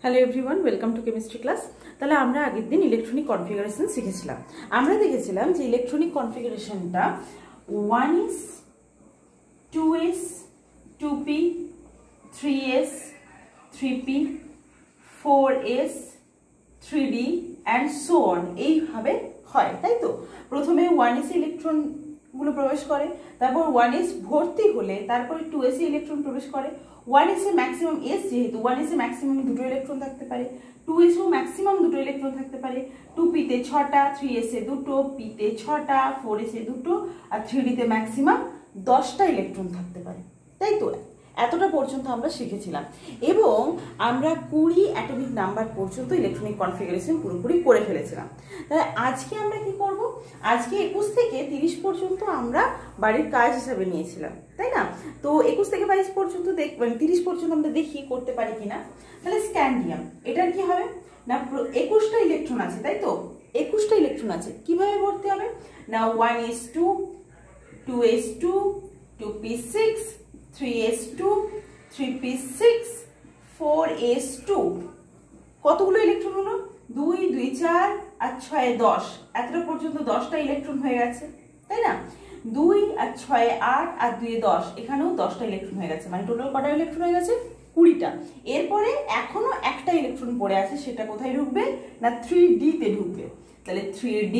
Hello everyone, welcome to chemistry class. তাহলে আমরা আগের দিন ইলেকট্রনিক কনফিগারেশন শিখেছিলাম। আমরা দেখেছিলাম যে ইলেকট্রনিক কনফিগারেশনটা 1s, 2s, 2p, 3s, 3p, 4s, 3d and so on এইভাবে হয়, তাই তো? প্রথমে 1s ইলেকট্রন গুলো প্রবেশ করে, তারপর 1s ভর্তি হলে তারপরে 2s ইলেকট্রন প্রবেশ করে। 1s এ ম্যাক্সিমাম s, যেহেতু 1s এ ম্যাক্সিমাম দুটো ইলেকট্রন থাকতে পারে, 2s এও ম্যাক্সিমাম দুটো ইলেকট্রন থাকতে পারে। 2p তে 6টা, 3s এ দুটো, p তে 6টা, 4s এ দুটো, আর 3d তে ম্যাক্সিমাম 10টা ইলেকট্রন থাকতে পারে, তাই তো? এতটা পর্যন্ত আমরা শিখেছিলাম এবং আমরা 20 অ্যাটমিক নাম্বার পর্যন্ত ইলেকট্রনিক কনফিগারেশন পুরোপুরি করে ফেলেছিলাম। তাহলে আজকে আমরা কি করব? আজকে 21 থেকে 30 পর্যন্ত আমরা বাড়ির কাজ হিসাবে নিয়েছিলাম, তাই না? তো 21 থেকে 22 পর্যন্ত দেখবেন, 30 পর্যন্ত আমরা দেখি করতে পারি কিনা। তাহলে স্ক্যান্ডিয়াম, এটার কি হবে না, 21টা ইলেকট্রন আছে, তাই তো? 21টা ইলেকট্রন আছে, কিভাবে ভর্তি হবে না, 1s2, 2s2, 2p6, 3s2, 3p6, 4s2। কতগুলো ইলেকট্রন হলো? 2, 2, 4 আর 6, 10। এতটা পর্যন্ত 10টা ইলেকট্রন হয়ে গেছে, তাই না? 2 আর 6, 8 আর 2, 10। এখানেও 10টা ইলেকট্রন হয়ে গেছে, মানে টোটাল কটা ইলেকট্রন হয়ে গেছে? 20টা। এরপরে এখনো একটা ইলেকট্রন পড়ে আছে, সেটা কোথায় ঢুকবে না, 3d তে ঢুকবে। তাহলে 3d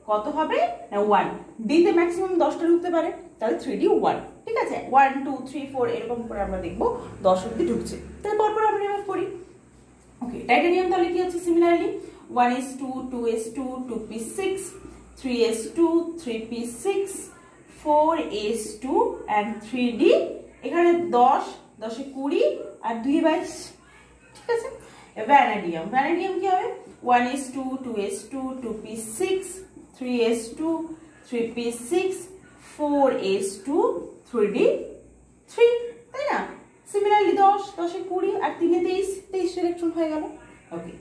কত হবে না, 1। d তে ম্যাক্সিমাম 10টা ঢুকতে পারে, তাহলে 3d 1। ঠিক আছে, 1 2 3 4 এরকম করে আমরা দেখবো 10 অবধি ঢুকছে। তাহলে পরপর আমরা রিমুভ করি। ওকে, টাইটানিয়াম তাহলে কি আছে? Similarly 1s2, 2s2, 2p6, 3s2, 3p6, 4s2 and 3d। এখানে 10, 10 এ 20 আর 2 এ 22। ঠিক আছে, ভ্যানাডিয়াম, ভ্যানাডিয়াম কি হবে? 1s2, 2s2, 2p6, 3s2, 3p6, 4s2, 3d 3, তাই না? সিমিলারলি 10, 10 এ 20 আর 3 এ 23, 23 ইলেকট্রন হয়ে গেল। ওকে,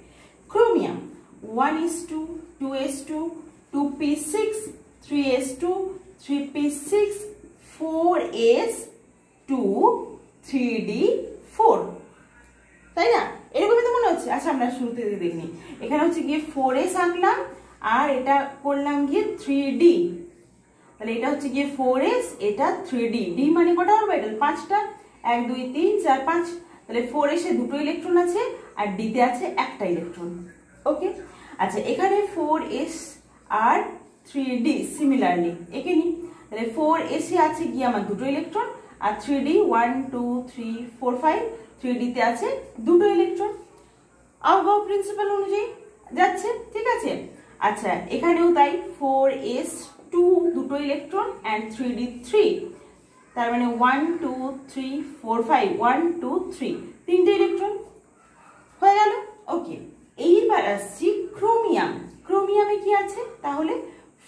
chromium 1s2, 2s2, 2p6, 3s2, 3p6, 4s2, 3d 4, তাই না? এরকমই তো মনে হচ্ছে। আচ্ছা, আমরা শুরুতে দেখিনি, এখানে হচ্ছে গিয়ে 4s আঁকলাম আর এটা করলাম গিয়ে 3d। তাহলে এটা হচ্ছে গিয়ে 4s, এটা 3d। d মানে কটা অরবিটাল? 5টা, 1 2 3 4 5। তাহলে 4s এ দুটো ইলেকট্রন আছে আর d তে আছে একটা ইলেকট্রন। ওকে, আচ্ছা, এখানে 4s আর 3d সিমিলারলি একে নি। তাহলে 4s এ আছে গিয়ে আমার দুটো ইলেকট্রন আর 3d 1 2 3 4 5, 3d তে আছে দুটো ইলেকট্রন। আউগাও প্রিন্সিপাল অনুযায়ী যাচ্ছে, ঠিক আছে? আচ্ছা, এখানেও তাই, 4s 2 দুটো ইলেকট্রন and 3d 3, তার মানে 1 2 3 4 5, 1 2 3, তিনটে ইলেকট্রন হয়ে গেল। ওকে, এইবার আসছি ক্রোমিয়াম। ক্রোমিয়ামে কি আছে তাহলে?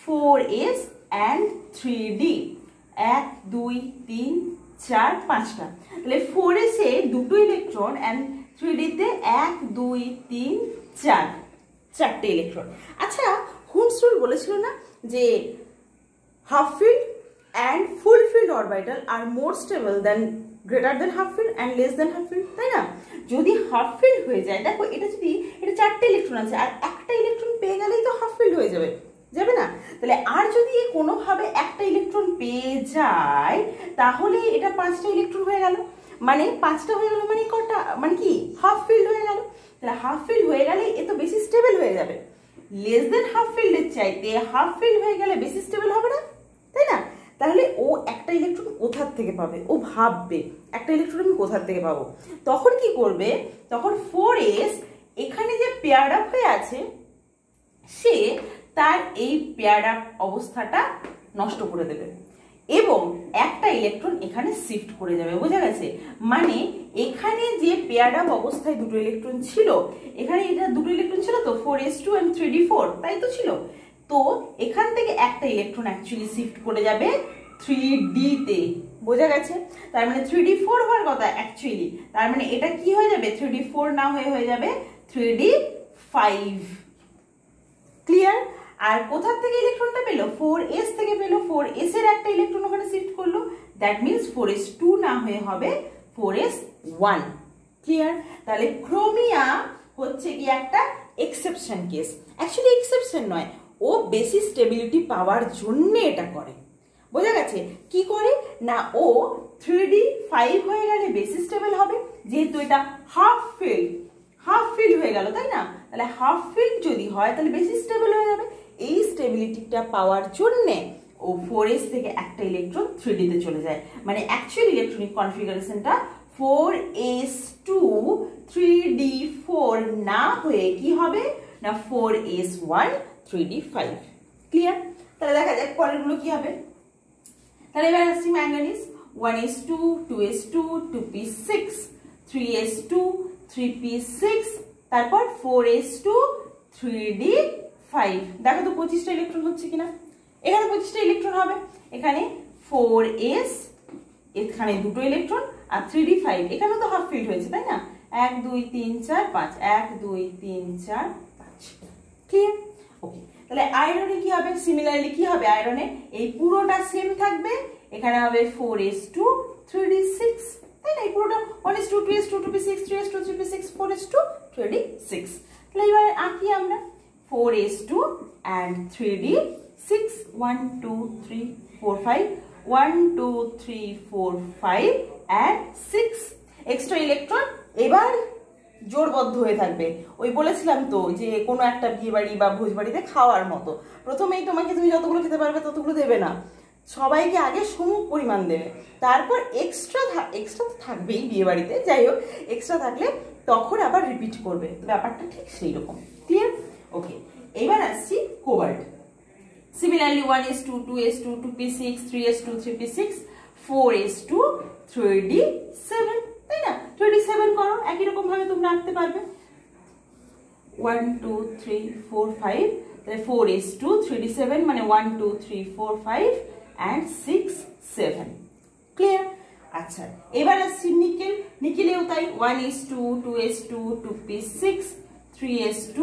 4s and 3d, 1 2 3 4 5টা। তাহলে 4s এ দুটো ইলেকট্রন and 3d তে 1 2 3 4, চারটে ইলেকট্রন। আচ্ছা, হুমস রুল বলেছিল না যে half field and full filled orbital are more stable than greater than half filled and less than half filled, তাই না? যদি হাফ ফিল্ড হয়ে যায়, দেখো এটা যদি, এটা চারটে ইলেকট্রন আছে আর একটা ইলেকট্রন পেয়ে গেলেই তো হাফ ফিল্ড হয়ে যাবে, যাবে না? তাহলে আর যদি কোনোভাবে একটা ইলেকট্রন পেয়ে যায় তাহলে এটা 5টা ইলেকট্রন হয়ে গেল, মানে 5টা হয়ে গেল, মানে কটা, মানে কি হাফ ফিল্ড হয়ে গেল। তাহলে হাফ ফিল্ড হয়ে গেলে এ তো বেশি স্টেবল হয়ে যাবে। লেস দেন হাফ ফিল্ডের চাইতে হাফ ফিল্ড হয়ে গেলে বেশি স্টেবল হবে না, তাই না? তাহলে ও একটা ইলেকট্রন কোথার থেকে পাবে? ও ভাববে একটা ইলেকট্রন আমি কোথার থেকে পাবো। তখন কি করবে? তখন 4s এখানে যে পেয়ার আপ হয়ে আছে সে তার এই পেয়ার আপ অবস্থাটা নষ্ট করে দেবে এবং একটা ইলেকট্রন এখানে শিফট করে যাবে। বোঝা গেছে? মানে এখানে যে পেয়ার আপ অবস্থায় দুটো ইলেকট্রন ছিল, এখানে এটা দুটো ইলেকট্রন ছিল তো, 4s2 and 3d 4, তাই তো ছিল? তো এখান থেকে একটা ইলেকট্রন অ্যাকচুয়ালি শিফট করে যাবে 3d তে। বোঝা গেছে? তার মানে 3d 4 হওয়ার কথা অ্যাকচুয়ালি, তার মানে এটা কি হয়ে যাবে? 3d 4 না হয়ে যাবে 3d 5। ক্লিয়ার? আর কোথা থেকে ইলেকট্রনটা পেলো? 4s থেকে পেলো। 4s এর একটা ইলেকট্রন ওখানে শিফট করলো, দ্যাট মিনস 4s2 না হয়ে হবে 4s1। ক্লিয়ার? তাহলে ক্রোমিয়াম হচ্ছে কি একটা এক্সেপশন কেস। অ্যাকচুয়ালি এক্সেপশন নয়, ও বেশি স্টেবিলিটি পাওয়ার জন্য এটা করে। বোঝা গেছে? কি করে না, ও 3d5 হয়ে গেলে বেশি স্টেবল হবে, যেহেতু এটা হাফ ফিল্ড হয়ে গেল, তাই না? তাহলে হাফ ফিল্ড যদি হয় তাহলে বেশি স্টেবল হয়ে যাবে। এই স্টেবিলিটিটা পাওয়ার জন্যে ও 4s থেকে একটা ইলেকট্রন 3d তে চলে যায়। মানে অ্যাকচুয়াল ইলেকট্রনিক কনফিগারেশনটা 4s2 3d4 না হয়ে কি হবে না 4s1 3d5। ক্লিয়ার? তাহলে দেখা যাক পরেরগুলো কি হবে। তাহলে এবার আসছি manganese. 1s2 2s2 2p6 3s2 3p6 তারপর 4s2 3d5। দেখো তো 25টা ইলেকট্রন হচ্ছে কিনা। এখানে 25টা ইলেকট্রন হবে, এখানে 4s, এখানে দুটো ইলেকট্রন, আর 3d5 এখানে তো হাফ ফিল্ড হয়েছে, তাই না? 1 2 3 4 5 1 2 3 4 5। ক্লিয়ার? ওকে। তাহলে আয়রনে কি হবে? সিমিলারলি কি হবে আয়রনে? এই পুরোটা সেম থাকবে, এখানে হবে 4s2 3d6, তাই না? এই পুরোটা 1s2 2s2 2p6 3s2 3p6 4s2 3d6। তাহলে এবার আঁকি আমরা 4s2 and 3d6 1 2 3 4 5 1 2 3 4 5 and 6 extra electron এবার জোরবদ্ধ হয়ে থাকবে। ওই বলেছিলাম তো যে কোনো একটা বিয়ে বাড়ি বা ভোজ বাড়িতে খাওয়ার মতো, প্রথমেই তুমি যতগুলো খেতে পারবে ততগুলো দেবে না, সবাইকে আগে সম পরিমাণ দেবে, তারপর এক্সট্রা থাকবেই বিয়ে বাড়িতে, যাই হোক এক্সট্রা থাকলে তখন আবার রিপিট করবে। ব্যাপারটা ঠিক সেই রকম। ক্লিয়ার? ওকে। এবার আসছি cobalt. Similarly 1s2 2s2 2p6 3s2 3p6 4s2 3d7, তাই না? 3d7 করো, একই রকম ভাবে তোমরা আঁকতে পারবে। 1 2 3 4 5, তাহলে 4s2 3d7 মানে 1 2 3 4 5 and 6 7। ক্লিয়ার? আচ্ছা, এবার আসছি নিকেল। নিকেলেও তাই 1s2 2s2 2p6 3s2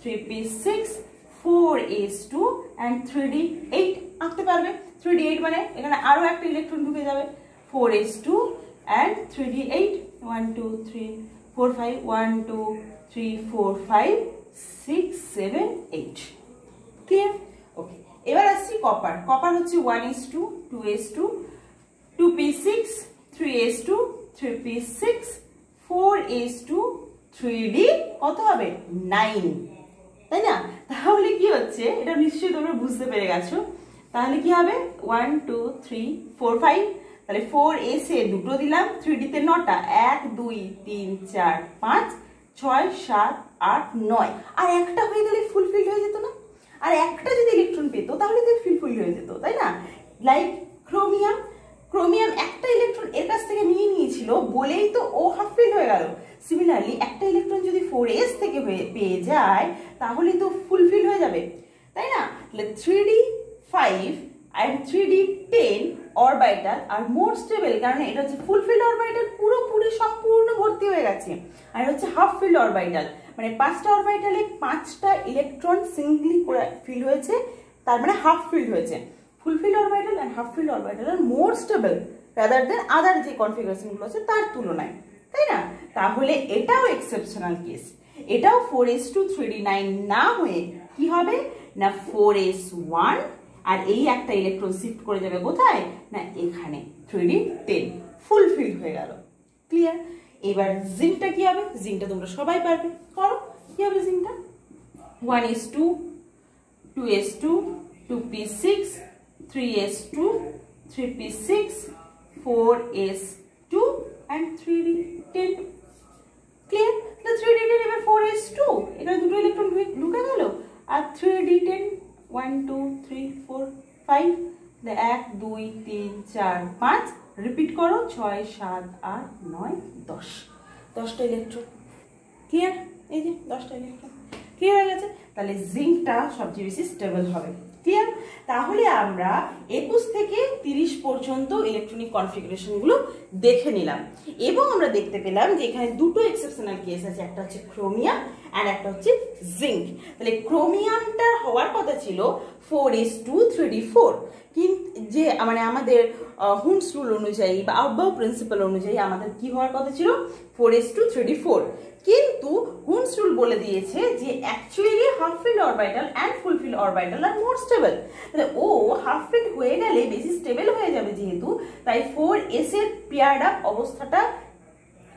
3p6 4s2 and 3d8 আঁকতে পারবে। 3d8 মানে এখানে আরো একটা ইলেকট্রন ঢুকে যাবে, 4s2 and 3d8 1 2 3 4 5 1 2 3 4 5 6 7 8। ক্লিয়ার? ওকে। এবার আসছি কপার। কপার হচ্ছে 1s2 2s2 2p6 3s2 3p6 4s2 3d কত হবে 9, তাই না? তাহলে কি হচ্ছে এটা নিশ্চয়ই তোমরা বুঝতে পেরে গেছো। তাহলে কি হবে 1 2 3 4 5, তাহলে 4s এ দুটো দিলাম, 3d তে 9টা, 1 2 3 4 5 6 7 8 9, আর একটা হয়ে গেলে ফুলফিল হয়ে যেত না? আর একটা যদি ইলেকট্রন পেত তাহলে তো ফুলফিল হয়ে যেত, তাই না? লাইক ক্রোমিয়াম একটা ইলেকট্রন এর কাছ থেকে নিয়ে নিয়েছিল বলেই তো ও হাফ ফিল হয়ে গেল। সিমিলারলি একটা ইলেকট্রন যদি 4s থেকে পেয়ে যায় তাহলে তো ফুলফিল হয়ে যাবে, তাই না? তাহলে 3d5 and 3d10 orbital are more stable, কারণ এটা হচ্ছে ফুলফিল্ড অরবিটাল, পুরোপুরি সম্পূর্ণ ভর্তি হয়ে গেছে, আর হচ্ছে হাফ ফিল্ড অরবিটাল, মানে 5টা অরবিটালে 5টা ইলেকট্রন সিঙ্গলি ফিল হয়েছে, তার মানে হাফ ফিল্ড হয়েছে। Fulfilled orbital and half filled orbital are more stable rather than other যে কনফিগারেশন গুলো আছে তার তুলনায়, তাই না? তাহলে এটাও এক্সেপশনাল কেস, এটাও 4s2 3d9 না হয়ে কি হবে না 4s1, আর এই একটা ইলেকট্রন শিফট করে যাবে কোথায় না এখানে 3d10, ফুলফিল হয়ে গেল। ক্লিয়ার? এবার জিঙ্কটা কি হবে? জিঙ্কটা তোমরা সবাই পারবে, করো। কি হবে জিঙ্কটা? 1s2 2s2 2p6 3s2 3p6 4s2 and 3d10। Clear? তাহলে 3d10 এবার 4s2, এখানে দুটো ইলেকট্রন ঢুকে গেল, আর 3d10 1 2 3 4 5, 1 2 3 4 5, রিপিট করো 6 7 8 9 10, 10টা ইলেকট্রন। ক্লিয়ার? এই যে 10টা ইলেকট্রন ক্লিয়ার হয়ে গেছে। তাহলে জিঙ্কটা সবচেয়ে বেশি স্টেবল হবে। ক্লিয়ার? তাহলে আমরা 21 থেকে 30 পর্যন্ত ইলেকট্রনিক কনফিগারেশনগুলো দেখে নিলাম এবং আমরা দেখতে পেলাম যে এখানে দুটো এক্সেপশনাল কেস আছে, একটা হচ্ছে ক্রোমিয়াম আর একটা হচ্ছে জিঙ্ক। তাহলে ক্রোমিয়ামটা হওয়ার কথা ছিল 4s2 3d4, কিন্তু যে মানে আমাদের হুন্স রুল অনুযায়ী বা আউটবাউ প্রিন্সিপাল অনুযায়ী আমাদের কি হওয়ার কথা ছিল 4s2 3d4, কিন্তু হুন্স রুল বলে দিয়েছে যে actually half filled orbital and full filled orbital are more stable. তাহলে ও হাফ ফিল্ড হয়ে গেলে বেশি স্টেবল হয়ে যাবে যেহেতু, তাই 4s এর পেয়ার্ড আপ অবস্থাটা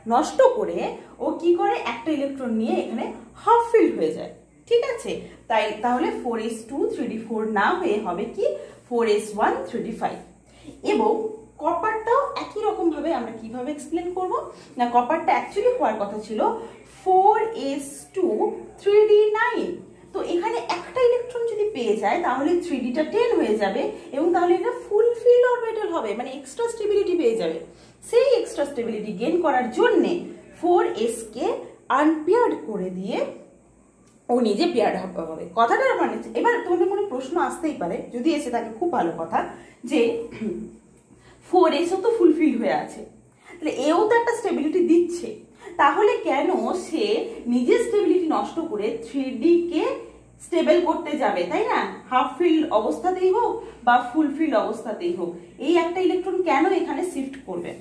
নষ্ট করে ও কি করে একটা ইলেকট্রন নিয়ে এখানে হাফ ফিল্ড হয়ে যায়। ঠিক আছে, তাহলে 4s2 3d4 না হয়ে হবে কি 4s1 3d5। এবং কপারটাও একই রকম ভাবে আমরা কিভাবে এক্সপ্লেন করব না, কপারটা অ্যাকচুয়ালি হওয়ার কথা ছিল 4s2 3d9। তো এখানে একটা ইলেকট্রন যদি পেয়ে যায় তাহলে 3dটা 10 হয়ে যাবে এবং তাহলে এটা ফুল ফিল্ড অরবিটাল হবে, মানে এক্সট্রা স্টেবিলিটি পেয়ে যাবে। সেই এক্সট্রা স্টেবিলিটি গেইন করার জন্য 4s কে আনপেয়ার্ড করে দিয়ে ও নিজে পেয়ার্ড হবে। কথাটার মানে এবার তোমাদের মনে প্রশ্ন আসতেই পারে, যদি এসে থাকে খুব ভালো কথা, যে 4sও তো ফুলফিল হয়ে আছে, তাহলে এও তো একটা স্টেবিলিটি দিচ্ছে, তাহলে কেন সে নিজের স্টেবিলিটি নষ্ট করে 3d কে স্টেবল করতে যাবে, তাই না? হাফ ফিল্ড অবস্থাতেই হোক বা ফুল ফিল্ড অবস্থাতেই হোক, এই একটা ইলেকট্রন কেন এখানে শিফট করবে?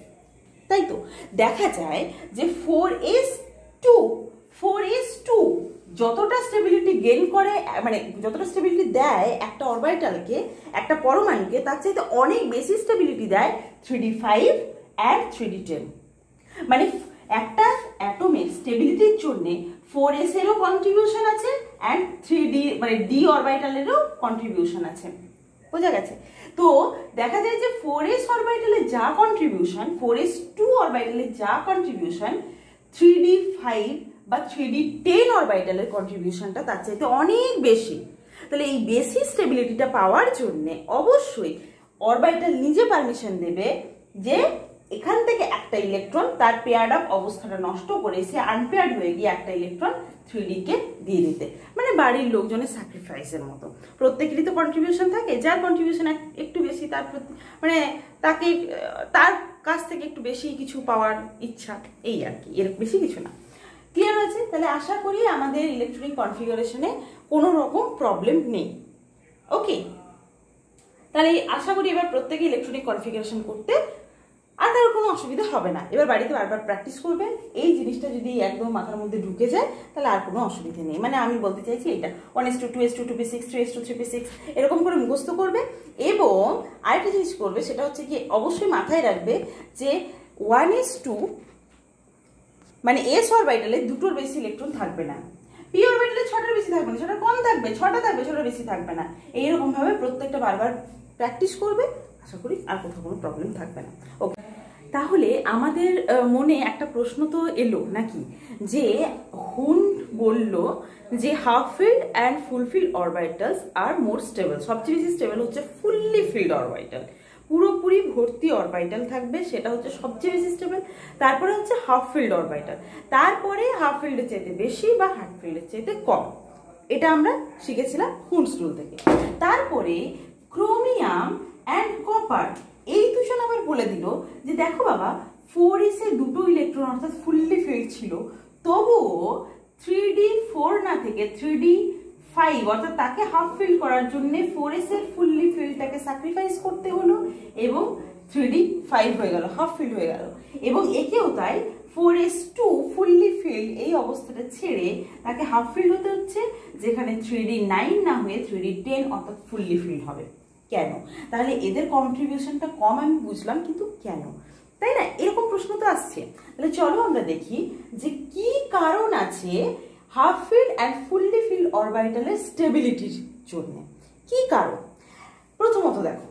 তাই তো দেখা যায় যে 4s2 যতটা স্টেবিলিটি গেইন করে, মানে যতটা স্টেবিলিটি দেয় একটা অরবিটালকে, একটা পরমাণুকে, তার চাইতে অনেক বেশি স্টেবিলিটি দেয় 3d5 and 3d10। মানে একটা অ্যাটমের স্টেবিলিটির জন্য 4s এরও কন্ট্রিবিউশন আছে অ্যান্ড 3d মানে d অরবিটালেরও কন্ট্রিবিউশন আছে। বোঝা গেছে? তো দেখা যায় যে 4s অরবিটালে যা কন্ট্রিবিউশন, 4s2 অরবিটালে যা কন্ট্রিবিউশন, 3d5 বা 3d10 অরবিটালের কন্ট্রিবিউশনটা তার চাইতে অনেক বেশি। তাহলে এই বেশি স্টেবিলিটিটা পাওয়ার জন্য অবশ্যই অরবিটাল নিজে পারমিশন দেবে যে এখান থেকে একটা ইলেকট্রন তার পেয়ার্ড আপ অবস্থাটা নষ্ট করে সে আনপেয়ার্ড হয়ে গিয়ে একটা ইলেকট্রন 3d কে দিয়ে দিতে, মানে বাড়ির লোকজনের স্যাক্রিফাইসের মতো। প্রত্যেকেরই তো কন্ট্রিবিউশন থাকে, যার কন্ট্রিবিউশন একটু বেশি তার মানে তাকে তার কাছ থেকে একটু বেশি কিছু পাওয়ার ইচ্ছা, এই আর কি, এর বেশি কিছু না। ক্লিয়ার হয়েছে? তাহলে আশা করি আমাদের ইলেকট্রনিক কনফিগারেশনে কোনো রকম প্রবলেম নেই। ওকে, তাহলে আশা করি এবার প্রত্যেকে ইলেকট্রনিক কনফিগারেশন করতে আর তার কোনো অসুবিধা হবে না। এবার বাড়িতে বারবার প্র্যাকটিস করবেন, এই জিনিসটা যদি একদম মাথার মধ্যে ঢুকে যায় তাহলে আর কোনো অসুবিধা নেই। মানে আমি বলতে চাইছি এটা 1s2 2s2 2p6 3s2 3p6 এরকম করে মুখস্থ করবে। এবং আরেকটা জিনিস করবে, সেটা হচ্ছে কি অবশ্যই মাথায় রাখবে যে 1s2 মানে s অরবিটালে দুটোর বেশি ইলেকট্রন থাকবে না, p অরবিটালে 6টার বেশি থাকবে না, 6টা কম থাকবে, 6টা থাকবে, 6টা বেশি থাকবে না। এইরকম ভাবে প্রত্যেকটা বারবার প্র্যাকটিস করবে, আশা করি আর কোথাও কোনো প্রবলেম থাকবে না। ওকে, তাহলে আমাদের মনে একটা প্রশ্ন তো এলো নাকি, যে হুন্ড বলল যে half filled and full filled orbitals are more stable, সবচেয়ে বেশি স্টেবল হচ্ছে ফুললি ফিল্ড অরবিটাল, পুরোপুরি ভর্তি অরবিটাল থাকবে, সেটা হচ্ছে সবচেয়ে বেশি স্টেবল। তারপরে হচ্ছে হাফ ফিল্ড অরবিটাল, তারপরে হাফ ফিল্ডের চাইতে বেশি বা হাফ ফিল্ডের চাইতে কম। এটা আমরা শিখেছিলাম হুন্ডস রুল থেকে। তারপরে ক্রোমিয়াম অ্যান্ড কপার, এই দুজন আবার বলে দিল যে দেখো বাবা 4s এ দুটো ইলেকট্রন অর্থাৎ ফুললি ফিল্ড ছিল, তবুও 3d4 না থেকে 3d5 অর্থাৎ তাকে হাফ ফিল্ড করার জন্য 4s এর ফুললি ফিল্ডটাকে স্যাক্রিফাইস করতে হলো এবং 3d5 হয়ে গেল, হাফ ফিল্ড হয়ে গেল। এবং একেও তাই 4s2 ফুললি ফিল্ড এই অবস্থাটা ছেড়ে তাকে হাফ ফিল্ড হতে হচ্ছে, যেখানে 3d9 না হয়ে 3d10 অর্থাৎ ফুললি ফিল্ড হবে। কেন? তাহলে এদের কন্ট্রিবিউশনটা কম আমি বুঝলাম, কিন্তু কেন, তাই না? এরকম প্রশ্ন তো আসছে। তাহলে চলো আমরা দেখি যে কি কারণ আছে half filled and fully field অরবিটালের স্টেবিলিটির জন্য। কি কারণ? প্রথমত দেখো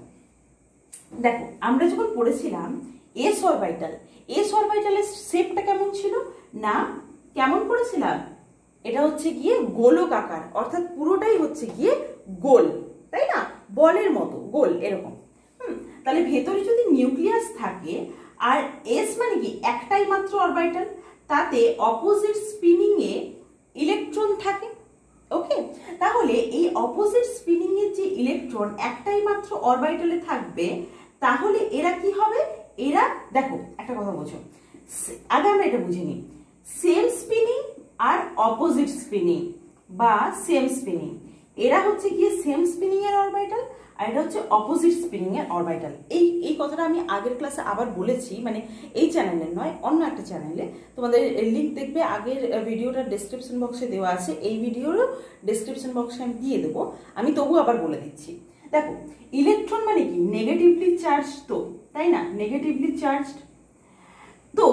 আমরা যখন পড়েছিলাম এস অরবিটালের শেপটা কেমন ছিল না, কেমন পড়েছিলাম? এটা হচ্ছে গিয়ে গোলক আকার, অর্থাৎ পুরোটাই হচ্ছে গিয়ে গোল, তাই না? বলের মতো গোল এরকম। তাহলে ভেতরে যদি নিউক্লিয়াস থাকে আর এস মানে কি একটাই মাত্র অরবিটাল, তাতে অপোজিট স্পিনিং এ ইলেকট্রন থাকে। ওকে, তাহলে তাহলে এই অপোজিট স্পিনিং এর যে ইলেকট্রন একটাই মাত্র অরবিটালে থাকবে, তাহলে এরা কি হবে, এরা দেখো একটা কথা বোঝো, আগে আমরা এটা বুঝে নিই, সেম স্পিনিং আর অপোজিট স্পিনিং বা সেম স্পিনিং, এরা হচ্ছে গিয়ে সেম স্পিনিং এর অরবিটাল আর এটা হচ্ছে অপোজিট স্পিনিং এর অরবিটাল। এই কথাটা আমি আগের ক্লাসে আবার বলেছি, মানে এই চ্যানেলে নয়, অন্য একটা চ্যানেলে। তোমাদের লিঙ্ক দেখবে, আগের ভিডিওটা ডেসক্রিপশন বক্সে দেওয়া আছে, এই ভিডিওরও ডেসক্রিপশন বক্সে আমি দিয়ে দেবো, আমি তবু আবার বলে দিচ্ছি। দেখো ইলেকট্রন মানে কি, নেগেটিভলি চার্জ তো, তাই না, নেগেটিভলি চার্জড। তো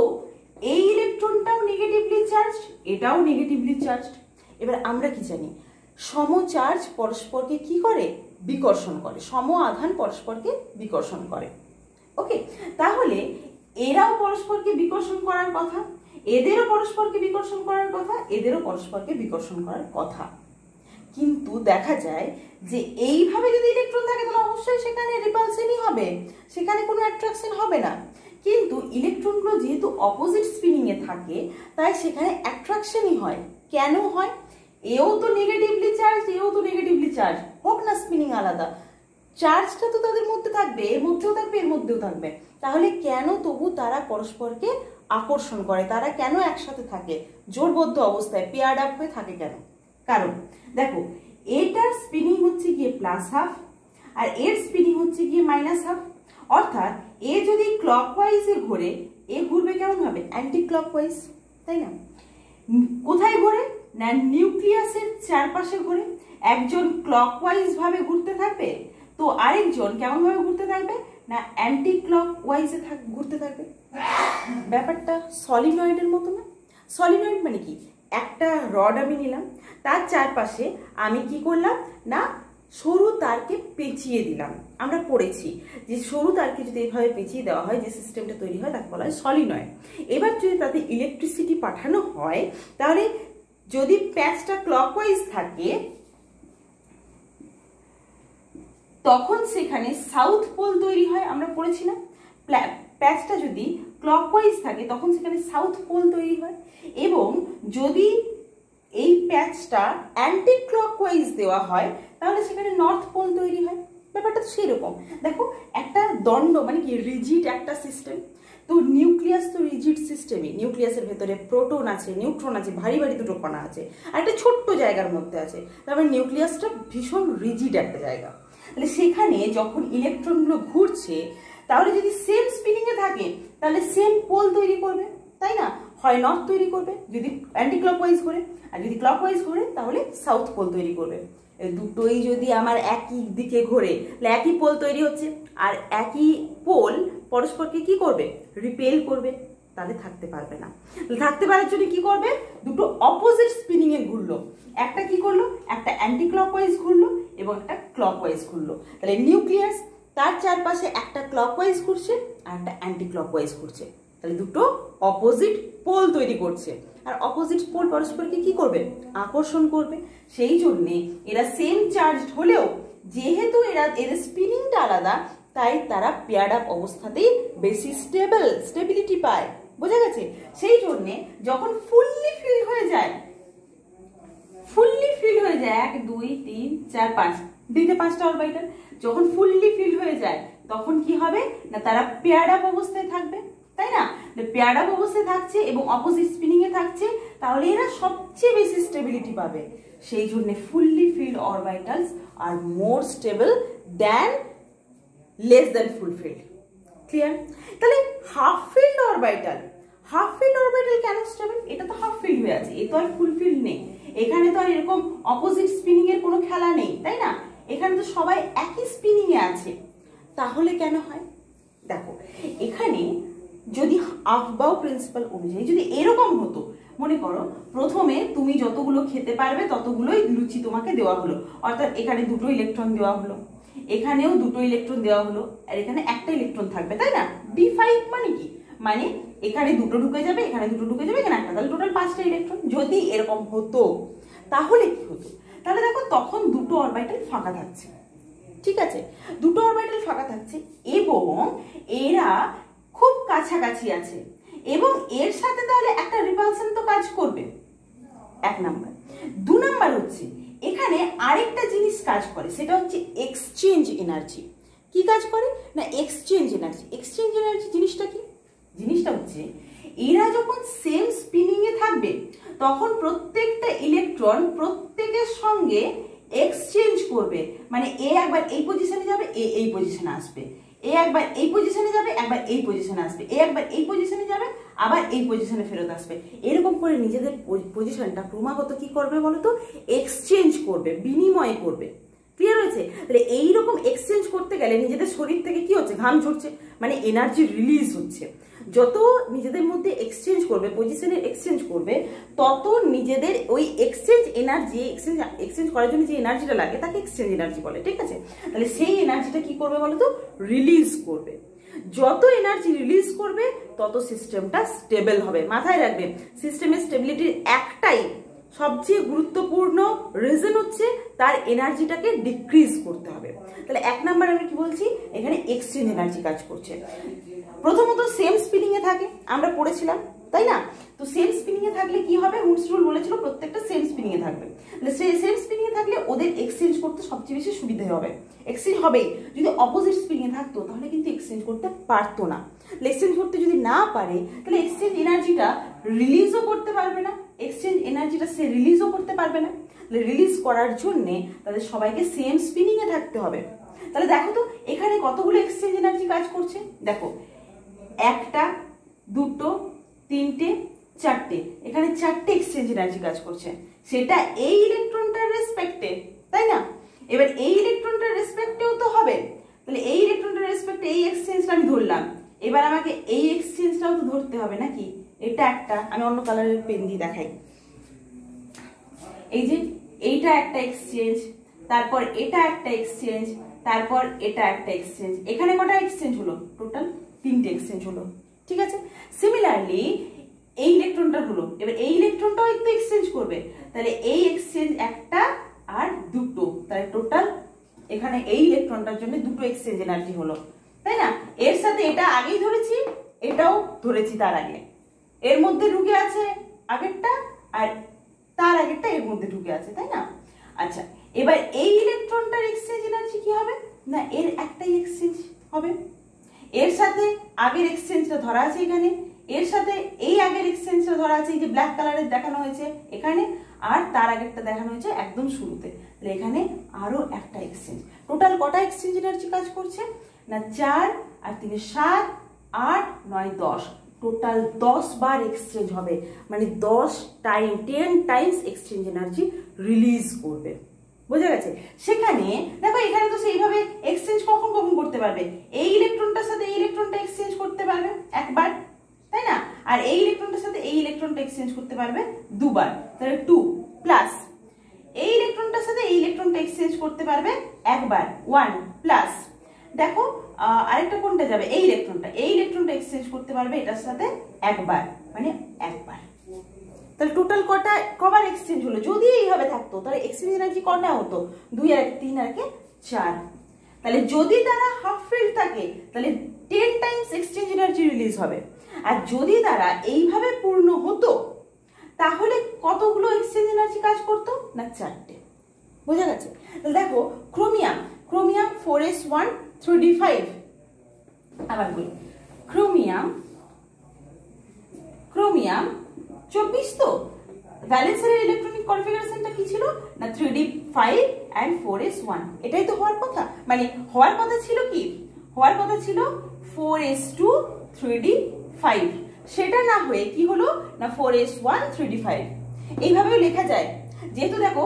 এই ইলেকট্রনটাও নেগেটিভলি চার্জড, এটাও নেগেটিভলি চার্জড। এবার আমরা কি জানি, সম চার্জ পরস্পরকে কি করে, বিকর্ষণ করে, সম আধান পরস্পরকে বিকর্ষণ করে। ওকে, তাহলে এরাও পরস্পরকে বিকর্ষণ করার কথা, এদেরও পরস্পরকে বিকর্ষণ করার কথা, এদেরও পরস্পরকে বিকর্ষণ করার কথা। কিন্তু দেখা যায় যে এইভাবে যদি ইলেকট্রন থাকে তাহলে অবশ্যই সেখানে রিপালশনই হবে, সেখানে কোনো অ্যাট্রাকশন হবে না। কিন্তু ইলেকট্রনগুলো যেহেতু অপোজিট স্পিনিং এ থাকে, তাই সেখানে অ্যাট্রাকশনই হয়। কেন হয়, এও তো নেগেটিভলি চার্জ, এও তো নেগেটিভলি চার্জ, হোক না স্পিনিং আলাদা, চার্জটা তো তাদের মধ্যে থাকবে, এর মধ্যেও থাকবে, এর মধ্যেও থাকবে। তাহলে কেন তবু তারা পরস্পরকে আকর্ষণ করে, তারা কেন একসাথে থাকে, জোড়বদ্ধ অবস্থায় পেয়ার্ড আপ হয়ে থাকে কেন? কারণ দেখো, এটার স্পিনিং হচ্ছে গিয়ে প্লাস হাফ আর এর স্পিনিং হচ্ছে গিয়ে মাইনাস হাফ। অর্থাৎ এ যদি ক্লকওয়াইজে ঘোরে, এ ঘুরবে কেমন হবে, অ্যান্টি ক্লকওয়াইজ, তাই না? কোথায় ঘোরে না, নিউক্লিয়াসের চারপাশে ঘোরে। একজন ক্লকওয়াইজ ভাবে ঘুরতে থাকবে, তো আরেকজন কেমন ভাবে ঘুরতে থাকবে না, অ্যান্টি ক্লকওয়াইজে ঘুরতে থাকবে। ব্যাপারটা সলিনয়েডের মতো না? সলিনয়েড মানে কি, একটা রড আমি নিলাম, তার চারপাশে আমি কি করলাম না, সরু তারকে পেঁচিয়ে দিলাম। আমরা পড়েছি যে সরু তারকে যদি এইভাবে পেঁচিয়ে দেওয়া হয়, যে সিস্টেমটা তৈরি হয় তাকে বলা হয় সলিনয়েড। এবার যদি তাতে ইলেকট্রিসিটি পাঠানো হয়, তাহলে যদি প্যাচটা ক্লকওয়াইজ থাকে তখন সেখানে সাউথ পোল তৈরি হয়, আমরা পড়েছি না? প্যাচটা যদি ক্লকওয়াইজ থাকে তখন সেখানে সাউথ পোল তৈরি হয়, এবং যদি এই প্যাচটা অ্যান্টি ক্লকওয়াইজ দেওয়া হয় তাহলে সেখানে নর্থ পোল তৈরি হয়। ব্যাপারটা তো সেরকম। দেখো একটা দণ্ড মানে কি, রিজিড একটা সিস্টেম, তো নিউক্লিয়াস তো রিজিড সিস্টেমই, নিউক্লিয়াসের ভেতরে প্রোটন আছে, নিউট্রন আছে, ভারী ভারী দুটো কণা আছে, আর একটা ছোট্ট জায়গার মধ্যে আছে, তারপরে নিউক্লিয়াসটা ভীষণ রিজিড একটা জায়গা। তাহলে সেখানে যখন ইলেকট্রনগুলো ঘুরছে, তাহলে যদি সেম স্পিনিং এ থাকে তাহলে সেম পোল তৈরি করবে, তাই না? হয় নর্থ তৈরি করবে যদি অ্যান্টি ক্লকওয়াইজ ঘোরে, আর যদি ক্লকওয়াইজ ঘোরে তাহলে সাউথ পোল তৈরি করবে। দুটোই যদি আমার একই দিকে ঘোরে তাহলে একই পোল তৈরি হচ্ছে, আর একই পোল পরস্পরকে কি করবে, রিপেল করবে, তাহলে থাকতে পারবে না। থাকতে পারার জন্য কি করবে, দুটো অপোজিট স্পিনিং এ ঘুরলো, একটা কি করলো, একটা অ্যান্টি ক্লকওয়াইজ ঘুরলো এবং একটা ক্লকওয়াইজ ঘুরলো। তাহলে নিউক্লিয়াস তার চারপাশে একটা ক্লকওয়াইজ ঘুরছে আর একটা অ্যান্টি ক্লকওয়াইজ ঘুরছে, তাহলে দুটো অপোজিট পোল তৈরি করছে, আর অপোজিট পোল পরস্পরকে কি করবে, আকর্ষণ করবে। সেই জন্যে এরা সেম চার্জড হলেও যেহেতু এদের স্পিনিংটা আলাদা, তাই তারা পেয়ার্ড আপ অবস্থাতেই বেশি স্টেবিলিটি পায়। বোঝা গেছে? সেই জন্যে যখন ফুললি ফিল্ড হয়ে যায়, 1 2 3 4 5 দিতে 5টা অরবিটাল, যখন ফুললি ফিল্ড হয়ে যায় তখন কি হবে না, তারা পেয়ার্ড আপ অবস্থায় থাকবে, তাই না? পেয়ার্ড আপ অবস্থায় থাকছে এবং অপোজিট স্পিনিং এ থাকছে, তাহলে এরা সবচেয়ে বেশি স্টেবিলিটি পাবে। সেই জন্য fully filled orbitals are more stable than less than full filled. Clear? তাহলে হাফ ফিল্ড অরবিটাল কেন স্টেবল? এটা তো হাফ ফিল্ড হয়ে আছে, এ তো আর ফুল ফিল্ড নেই, এখানে তো আর এরকম অপোজিট স্পিনিং এর কোনো খেলা নেই, তাই না? এখানে তো সবাই একই স্পিনিং এ আছে, তাহলে কেন হয়? দেখো এখানে যদি আফবাউ প্রিন্সিপাল অনুযায়ী যদি এরকম হতো, মনে করো প্রথমে তুমি যতগুলো খেতে পারবে ততগুলোই লুচি তোমাকে দেওয়া হলো, অর্থাৎ এখানে দুটো ইলেকট্রন দেওয়া হলো, এখানেও দুটো ইলেকট্রন দেওয়া হলো, আর এখানে একটা ইলেকট্রন থাকবে, তাই না? D5 মানে কি, মানে এখানে দুটো ঢুকে যাবে, এখানে দুটো ঢুকে যাবে, এখানে একটা, তাহলে টোটাল 5টা ইলেকট্রন। যদি এরকম হতো তাহলে কি হতো? তাহলে দেখো তখন দুটো অরবিটাল ফাঁকা থাকছে, ঠিক আছে? দুটো অরবিটাল ফাঁকা থাকছে এবং এরা খুব কাছাকাছি আছে, এবং এর সাথে তাহলে একটা রিপালশন তো কাজ করবে, 1 নাম্বার। 2 নাম্বার হচ্ছে এখানে আরেকটা জিনিস কাজ করে, সেটা হচ্ছে এক্সচেঞ্জ এনার্জি। কি কাজ করে না, এক্সচেঞ্জ এনার্জি। এক্সচেঞ্জ এনার্জি জিনিসটা কি? জিনিসটা হচ্ছে এরা যখন সেম স্পিনিং এ থাকবে তখন প্রত্যেকটা ইলেকট্রন প্রত্যেকের সঙ্গে এক্সচেঞ্জ করবে। মানে এ একবার এই পজিশনে যাবে, এ এই পজিশনে আসবে, এ একবার এই পজিশনে যাবে, একবার এই পজিশনে আসবে, এ একবার এই পজিশনে যাবে, আবার এই পজিশনে ফেরত আসবে। এরকম করে নিজেদের পজিশনটা ক্রমাগত কি করবে বলতো, এক্সচেঞ্জ করবে, বিনিময় করবে। ক্লিয়ার হয়েছে? তাহলে এইরকম এক্সচেঞ্জ করতে গেলে নিজেদের শরীর থেকে কি হচ্ছে, ঘাম ঝরছে, মানে এনার্জি রিলিজ হচ্ছে। যত নিজেদের মধ্যে এক্সচেঞ্জ করবে, পজিশনের এক্সচেঞ্জ করবে, তত নিজেদের ওই এক্সচেঞ্জ এনার্জি, এক্সচেঞ্জ করার জন্য যে এনার্জিটা লাগে তাকে এক্সচেঞ্জ এনার্জি বলে। ঠিক আছে? তাহলে সেই এনার্জিটা কি করবে বলতো, রিলিজ করবে। যত এনার্জি রিলিজ করবে তত সিস্টেমটা স্টেবল হবে। মাথায় রাখবে, সিস্টেমের স্টেবিলিটির একটাই সবচেয়ে গুরুত্বপূর্ণ রিজন হচ্ছে তার এনার্জিটাকে ডিক্রিজ করতে হবে। তাহলে 1 নাম্বার আমি কি বলছি, এখানে এক্সচেঞ্জ এনার্জি কাজ করছে। প্রথমত সেম স্পিনিং এ থাকে, আমরা পড়েছিলাম তাই না? তো সেম স্পিনিং এ থাকলে কি হবে, হুডস রুল বলেছিল প্রত্যেকটা সেম স্পিনিং এ থাকবে। তাহলে সেম স্পিনিং এ থাকলে ওদের এক্সচেঞ্জ করতে সবচেয়ে বেশি সুবিধা হবে, এক্সচেঞ্জ হবেই। যদি অপোজিট স্পিনিং এ থাকতো তাহলে কিন্তু এক্সচেঞ্জ করতে পারতো না। এক্সচেঞ্জ করতে যদি না পারে তাহলে এক্সচেঞ্জ এনার্জিটা রিলিজও করতে পারবে না, এক্সচেঞ্জ এনার্জিটা সে রিলিজও করতে পারবে না। তাহলে রিলিজ করার জন্যে তাদের সবাইকে সেম স্পিনিং এ থাকতে হবে। তাহলে দেখো তো এখানে কতগুলো এক্সচেঞ্জ এনার্জি কাজ করছে, দেখো 1টা 2টো 3টে 4টে, এখানে 4টে এক্সচেঞ্জ এনার্জি কাজ করছে, সেটা এই ইলেকট্রনটার রেসপেক্টে, তাই না? এবার এই ইলেকট্রনটার রেসপেক্টেও তো হবে। তাহলে এই ইলেকট্রনটার রেসপেক্টে এই এক্সচেঞ্জটা আমি ধরলাম, এবার আমাকে এই এক্সচেঞ্জটাও তো ধরতে হবে নাকি? এটা একটা, আমি অন্য কালারের পেন দিয়ে দেখাই। এই যে এইটা একটা এক্সচেঞ্জ, তারপর এটা একটা এক্সচেঞ্জ, তারপর এটা একটা এক্সচেঞ্জ। এখানে কটা এক্সচেঞ্জ হলো? টোটাল 3টে এক্সচেঞ্জ হলো। ঠিক আছে? সিমিলারলি এই ইলেকট্রনটা হলো, এবার এই ইলেকট্রনটাও একটু এক্সচেঞ্জ করবে। তাহলে এই এক্সচেঞ্জ একটা আর দুটো, তাহলে টোটাল এখানে এই ইলেকট্রনটার জন্য 2টো এক্সচেঞ্জ এনার্জি হলো, তাই না? এর সাথে এটা আগেই ধরেছি, এটাও ধরেছি তার আগে, এর মধ্যে ঢুকে আছে আগেরটা আর তার আগেরটা এর মধ্যে ঢুকে আছে, তাই না? আচ্ছা, এবার এই ইলেকট্রনটার এক্সচেঞ্জ এনার্জি কি হবে না, এর একটাই এক্সচেঞ্জ হবে। এর সাথে আগের এক্সচেঞ্জটা ধরা আছে এখানে, এর সাথে এই আগের এক্সচেঞ্জটা ধরা আছে এই যে ব্ল্যাক কালারের দেখানো হয়েছে এখানে, আর তার আগেরটা দেখানো হয়েছে একদম শুরুতে। তাহলে এখানে আরো একটা এক্সচেঞ্জ। টোটাল কটা এক্সচেঞ্জ এনার্জি কাজ করছে না, 4 আর 3 7 8 9 10, টোটাল 10 বার এক্সচেঞ্জ হবে, মানে 10 টাইমস এক্সচেঞ্জ এনার্জি রিলিজ করবে। বোঝা গেছে? সেখানে দেখো এখানে তো সেইভাবে এক্সচেঞ্জ কখন কখন করতে পারবে, এই ইলেকট্রনটার সাথে এই ইলেকট্রনটা এক্সচেঞ্জ করতে পারবে একবার, তাই না? আর এই ইলেকট্রনটার সাথে এই ইলেকট্রনটা এক্সচেঞ্জ করতে পারবে দুবার, তাহলে 2 প্লাস এই ইলেকট্রনটার সাথে এই ইলেকট্রনটা এক্সচেঞ্জ করতে পারবে একবার, 1 প্লাস দেখো আরেকটা কোনটা যাবে, এই ইলেকট্রনটা এক্সচেঞ্জ করতে পারবে এটার সাথে একবার, মানে একবার। তাহলে টোটাল কবার এক্সচেঞ্জ হলো? যদি এইভাবে থাকতো তাহলে এক্সচেঞ্জ এনার্জি কটা হতো, 2 আর 1 3 আর 1 4। তাহলে যদি তারা হাফ ফিল্ড থাকে তাহলে 10 টাইমস এক্সচেঞ্জ এনার্জি রিলিজ হবে। আর যদি তারা এইভাবে পূর্ণ হতো তাহলে কতগুলো এক্সচেঞ্জ এনার্জি কাজ করতো না, 4টে। বোঝা গেছে? তাহলে দেখো ক্রোমিয়াম 4s1 3d5, আবার বলি ক্রোমিয়াম 24, তো ভ্যালেন্সের ইলেকট্রনিক কনফিগারেশনটা কি ছিল না, 3d5 and 4s1, এটাই তো হওয়ার কথা। মানে হওয়ার কথা ছিল কি, হওয়ার কথা ছিল 4s2 3d5, সেটা না হয়ে কি হলো না 4s1 3d5। এইভাবেও লেখা যায়, যেহেতু দেখো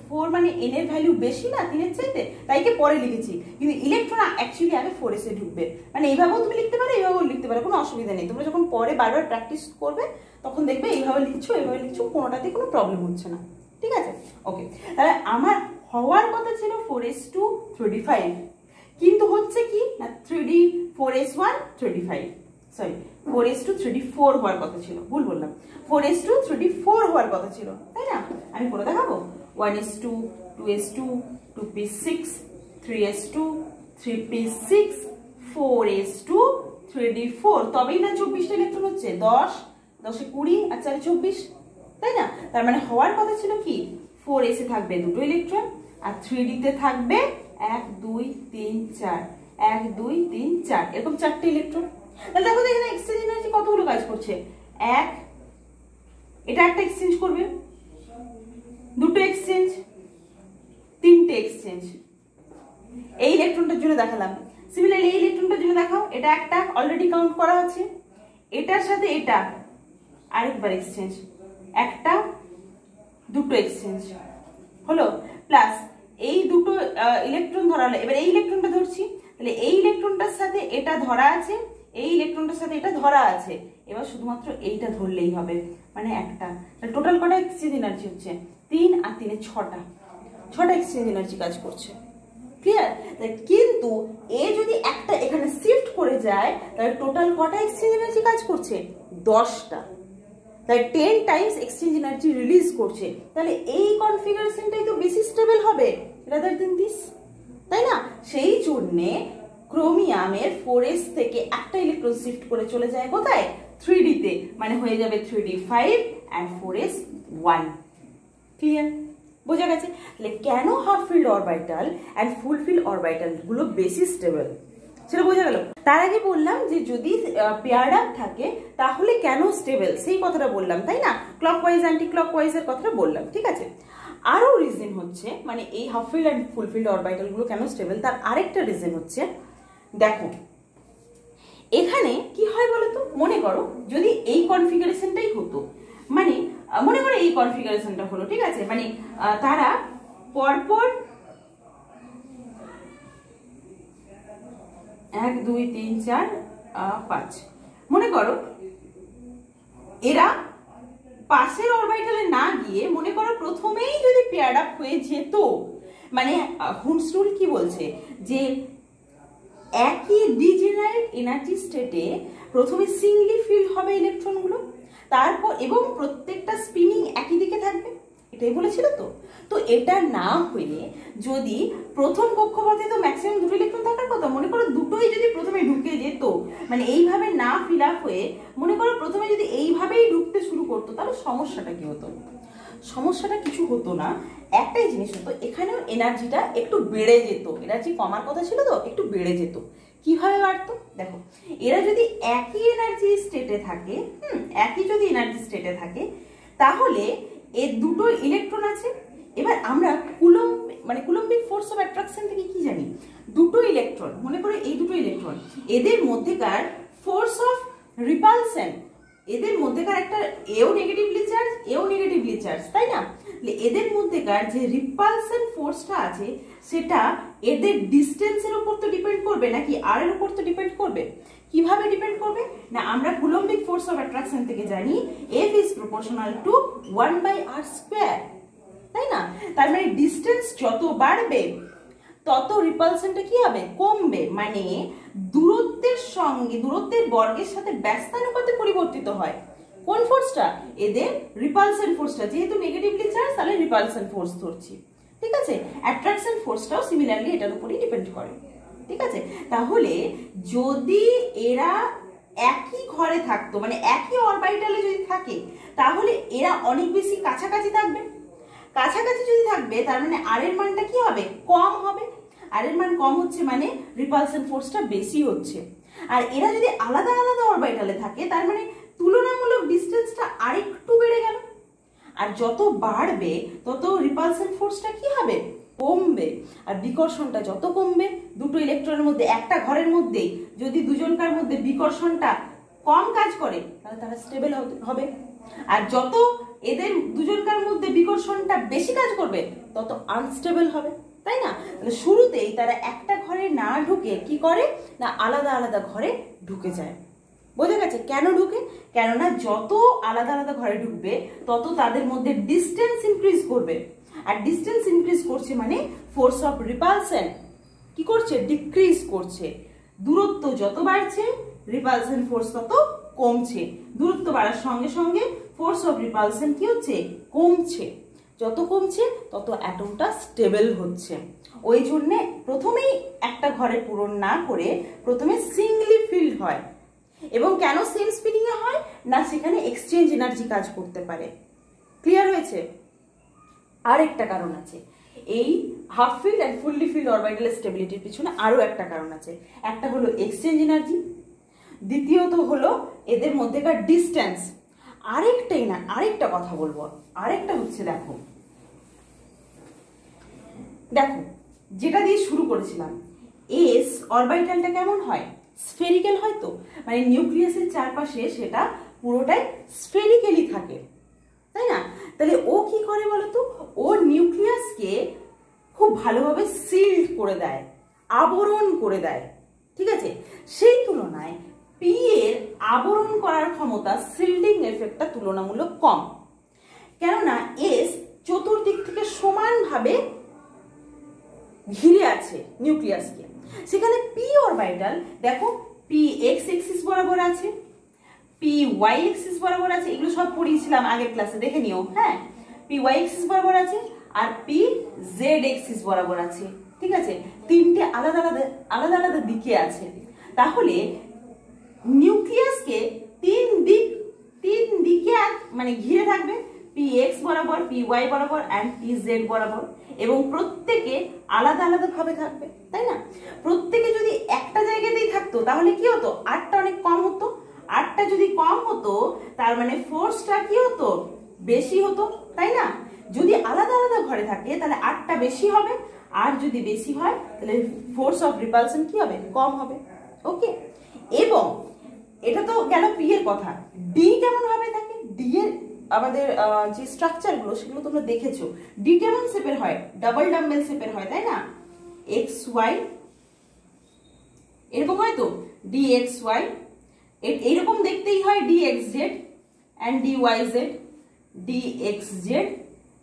4 মানে n এর ভ্যালু বেশি না 3 এর চাইতে, তাই কে পরে লিখেছি, কিন্তু ইলেকট্রন অ্যাকচুয়ালি আগে 4s এ ঢুকবে। মানে এইভাবেও তুমি লিখতে পারো, এইভাবেও লিখতে পারো, কোনো অসুবিধা নেই। তোমরা যখন পরে বারবার প্র্যাকটিস করবে তখন দেখবে এইভাবে লিখছো কোনোটাতে কোনো প্রবলেম হচ্ছে না। ঠিক আছে? ওকে, তাহলে আমার হওয়ার কথা ছিল 4s2 3d5, কিন্তু হচ্ছে কি না 4s1 3d5, sorry 4s2 3d4 হওয়ার কথা ছিল, ভুল বললাম, 4s2 3d4 হওয়ার কথা ছিল, তাই না? আমি করে দেখাবো, 1s2 2s2 2p6 3s2 3p6 4s2 3d4, তবেই না 24টা ইলেকট্রন হচ্ছে, 10 10 এ 20 আর 4 এ 24, তাই না? তার মানে হওয়ার কথা ছিল কি 4s এ থাকবে দুটো ইলেকট্রন আর 3d তে থাকবে 1 2 3 4 1 2 3 4 এরকম চারটে ইলেকট্রন। তাহলে দেখো এখানে এক্সচেঞ্জ এনার্জি কতগুলো কাজ করছে, এক, এটা একটা এক্সচেঞ্জ করবে, দুটো এক্সচেঞ্জ, তিনটে এক্সচেঞ্জ। এই ইলেকট্রনটার জন্য দেখালাম। সিমিলারলি এই ইলেকট্রনটার জন্য দেখাও, এটা একটা অলরেডি কাউন্ট করা আছে, এটার সাথে এটা আরেকবার এক্সচেঞ্জ, একটা দুটো এক্সচেঞ্জ হলো, প্লাস এই দুটো ইলেকট্রন ধরা হলো। এবার এই ইলেকট্রনটা ধরছি, তাহলে এই ইলেকট্রনটার সাথে এটা ধরা আছে, এই ইলেকট্রনটার সাথে এটা ধরা আছে, এবার শুধুমাত্র এইটা ধরলেই হবে, মানে একটা। টোটাল কটা এক্সচেঞ্জ এনার্জি হচ্ছে 3 আর 3 ছটা এক্সচেঞ্জ এনার্জি কাজ করছে। ক্লিয়ার? কিন্তু এ যদি একটা এখানে শিফট করে যায় তাহলে টোটাল কটা এক্সচেঞ্জ এনার্জি কাজ করছে, 10টা। তাই 10 টাইমস এক্সচেঞ্জ এনার্জি রিলিজ করছে। তাহলে এই কনফিগারেশনটাই তো বেশি স্টেবল হবে রাদার দেন দিস, তাই না? সেই জন্যে ক্রোমিয়ামের 4s থেকে একটা ইলেকট্রন শিফট করে চলে যায় কোথায়, 3d তে, মানে হয়ে যাবে 3d 5 and 4s 1। ক্লিয়ার? বোঝা গেছে? তাহলে কেন half filled orbital and full filled orbital গুলো বেশি স্টেবল সেটা বোঝা গেল। তার আগে বললাম যে যদি পেয়ার্ড আপ থাকে তাহলে কেন স্টেবল, সেই কথাটা বললাম, তাই না? ক্লকওয়াইজ অ্যান্টি ক্লকওয়াইজ এর কথাটা বললাম, ঠিক আছে? আরো রিজন হচ্ছে, মানে এই half filled and full filled orbital গুলো কেন স্টেবল তার আরেকটা রিজন হচ্ছে, দেখো এখানে কি হয় বলতো, মনে করো যদি এই কনফিগারেশনটাই হতো, মানে মনে করো এই কনফিগারেশনটা হলো, ঠিক আছে, মানে তারা পরপর 1 2 3 4 5, মনে করো এরা পাশের অরবিটালে না গিয়ে মনে করো প্রথমেই যদি পেয়ার আপ হয়ে যেত, মানে হুমস রুল কি বলছে যে একই ডিজেনারেট এনার্জি স্টেটে প্রথমে সিঙ্গলি ফিল্ড হবে ইলেকট্রনগুলো, তারপর এবং প্রত্যেকটা স্পিনিং একই দিকে থাকবে, এটাই বলেছিল তো। তো এটা না হয়ে যদি প্রথম কক্ষপথে তো ম্যাক্সিমাম দুটো ইলেকট্রন থাকার কথা, মনে করো দুটোই যদি প্রথমে ঢুকে যেত, মানে এইভাবে না ফিল আপ হয়ে মনে করো প্রথমে যদি এইভাবেই ঢুকতে শুরু করতো, তাহলে সমস্যাটা কি হতো? সমস্যাটা কিছু হতো না, একটাই জিনিস হতো, এখানেও এনার্জিটা একটু বেড়ে যেত, এনার্জি কমার কথা ছিল তো একটু বেড়ে যেত। কিভাবে বাড়তো দেখো, এরা যদি একই এনার্জি স্টেটে থাকে, একই যদি এনার্জি স্টেটে থাকে, তাহলে এর দুটো ইলেকট্রন আছে। এবার আমরা কুলম্বিক ফোর্স অফ অ্যাট্রাকশন থেকে কি জানি, দুটো ইলেকট্রন, মনে করো এই দুটো ইলেকট্রন, এদের মধ্যেকার ফোর্স অফ রিপালশন, এদের মধ্যেকার একটা এও নেগেটিভলি চার্জ, তাই না? এদের মধ্যেকার যে রিপালশন ফোর্সটা আছে সেটা এদের ডিস্টেন্সের উপর তো ডিপেন্ড করবে, নাকি আর এর উপর তো ডিপেন্ড করবে। কিভাবে ডিপেন্ড করবে না, আমরা কুলম্বিক ফোর্স অফ অ্যাট্রাকশন থেকে জানি F is proportional to 1/r², তাই না? তার মানে ডিস্টেন্স যত বাড়বে তত রিপালশনটা কি হবে, কমবে, মানে দূরত্বের বর্গের সাথে ব্যস্তানুপাতে পরিবর্তিত হয়। কোন ফোর্সটা, এদের রিপালশন ফোর্সটা, যেহেতু নেগেটিভলি চার্জ তাহলে রিপালশন ফোর্স ধরছি, ঠিক আছে? অ্যাট্রাকশন ফোর্সটাও সিমিলারলি এটার উপরই ডিপেন্ড করে, ঠিক আছে? তাহলে যদি এরা একই ঘরে থাকতো, মানে একই অরবিটালে যদি থাকে, তাহলে এরা অনেক বেশি কাছাকাছি থাকবে। কাছাকাছি যদি থাকবে তার মানে আর এর মানটা কি হবে, কম হবে। আর এর মান কম হচ্ছে মানে রিপালশন ফোর্সটা বেশি হচ্ছে। আর এরা যদি আলাদা আলাদা অরবিটালে থাকে তার মানে তুলনামূলক ডিস্টেন্সটা আরেকটু বেড়ে গেল। আর যত বাড়বে তত রিপালশন ফোর্সটা কি হবে, কমবে। আর বিকর্ষণটা যত কমবে, দুটো ইলেকট্রনের মধ্যে একটা ঘরের মধ্যেই যদি দুজনকার মধ্যে বিকর্ষণটা কম কাজ করে তাহলে তারা স্টেবল হবে। আর যত এদের দুজনকার মধ্যে বিকর্ষণটা বেশি কাজ করবে তত আনস্টেবল হবে, তাই না? তাহলে শুরুতেই তারা একটা ঘরে না ঢুকে কি করে না, আলাদা আলাদা ঘরে ঢুকে যায়। বোঝা গেছে কেন ঢুকে? কেননা যত আলাদা আলাদা ঘরে ঢুকবে তত তাদের মধ্যে ডিস্টেন্স ইনক্রিজ করবে। আর ডিস্টেন্স ইনক্রিজ করছে মানে ফোর্স অফ রিপালশন কি করছে, ডিক্রিজ করছে। দূরত্ব যত বাড়ছে রিপালশন ফোর্স তত কমছে। দূরত্ব বাড়ার সঙ্গে সঙ্গে ফোর্স অফ রিপালশন কি হচ্ছে, কমছে। যত কমছে তত অ্যাটমটা স্টেবল হচ্ছে। ওই জন্যে প্রথমেই একটা ঘরে পূরণ না করে প্রথমে সিঙ্গলি ফিল্ড হয়। এবং কেন সেম স্পিনিং এ হয় না, সেখানে এক্সচেঞ্জ এনার্জি কাজ করতে পারে। ক্লিয়ার হয়েছে? আরেকটা কারণ আছে, এই half filled and fully field অরবিটালের স্টেবিলিটির পিছনে আরো একটা কারণ আছে। একটা হলো এক্সচেঞ্জ এনার্জি, দ্বিতীয়ত হলো এদের মধ্যেকার ডিস্টেন্স। আরেকটা কথা বলবো, আরেকটা হচ্ছে দেখো যেটা দিয়ে শুরু করেছিলাম, এস অরবিটালটা কেমন হয়, স্ফেরিক্যাল হয় তো, মানে নিউক্লিয়াসের চারপাশে সেটা পুরোটাই স্ফেরিক্যালি থাকে, তাই না? তাহলে ও কি করে বলতো, ও নিউক্লিয়াসকে খুব ভালোভাবে সিল্ড করে দেয়, আবরণ করে দেয়, ঠিক আছে? সেই তুলনায় পি এর আবরণ করার ক্ষমতা, সিল্ডিং এফেক্টটা তুলনামূলক কম, কেননা এস চতুর্দিক থেকে সমানভাবে ঘিরে আছে নিউক্লিয়াসকে। সেখানে পি অরবিটাল দেখো, পি এক্স এক্সিস বরাবর আছে, পি ওয়াই এক্সিস বরাবর আছে, এগুলো সব পড়িয়েছিলাম আগের ক্লাসে, দেখে নিও। হ্যাঁ, পি ওয়াই এক্সিস বরাবর আছে আর পি জেড এক্সিস বরাবর আছে, ঠিক আছে? তিনটে আলাদা আলাদা দিকে আছে। তাহলে নিউক্লিয়াসকে তিন দিকে মানে ঘিরে থাকবে, পি এক্স বরাবর, পি ওয়াই বরাবর অ্যান্ড পি জেড বরাবর, এবং প্রত্যেকে আলাদা ভাবে থাকবে, তাই না? প্রত্যেকে যদি একটা জায়গাতেই থাকতো তাহলে কি হতো, আটটা অনেক কম হতো। আটটা যদি কম হতো তার মানে ফোর্সটা কি হতো, বেশি হতো, তাই না? যদি আলাদা ঘরে থাকে তাহলে আটটা বেশি হবে, আর যদি বেশি হয় তাহলে ফোর্স অফ রিপালশন কি হবে, কম হবে। ওকে, এবং এটা তো গেল পি এর কথা। ডি কেমন ভাবে থাকে, ডি এর আমাদের যে স্ট্রাকচারগুলো সেগুলো তোমরা দেখেছো। ডি কেমন শেপের হয়, ডাবল ডাম্বেল শেপের হয়, তাই না? এক্স ওয়াই এরকম হয় তো, ডি এক্স ওয়াই এইরকম দেখতেই হয়, d x z and d y z, d x z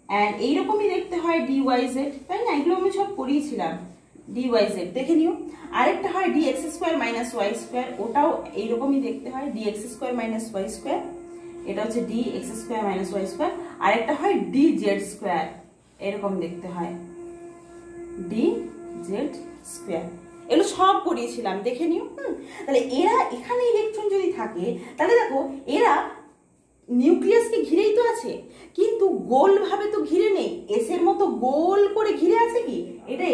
and এইরকমই দেখতে হয় ডি ওয়াই জেড, তাই না? এগুলো আমি সব পড়িয়েছিলাম, ডি ওয়াই জেড দেখে নিও। আরেকটা হয় d x square minus y square, ওটাও এইরকমই দেখতে হয়, d x square minus y square, এটা হচ্ছে d x square minus y square. আরেকটা হয় ডি জেড স্কোয়ার, এরকম দেখতে হয়, ডি জেড স্কোয়ার। এগুলো সব পড়িয়েছিলাম, দেখে নিও। তাহলে এরা এখানে ইলেকট্রন যদি থাকে তাহলে দেখো এরা নিউক্লিয়াসকে ঘিরেই তো আছে, কিন্তু গোল ভাবে তো ঘিরে নেই। এস এর মতো গোল করে ঘিরে আছে কি, এটা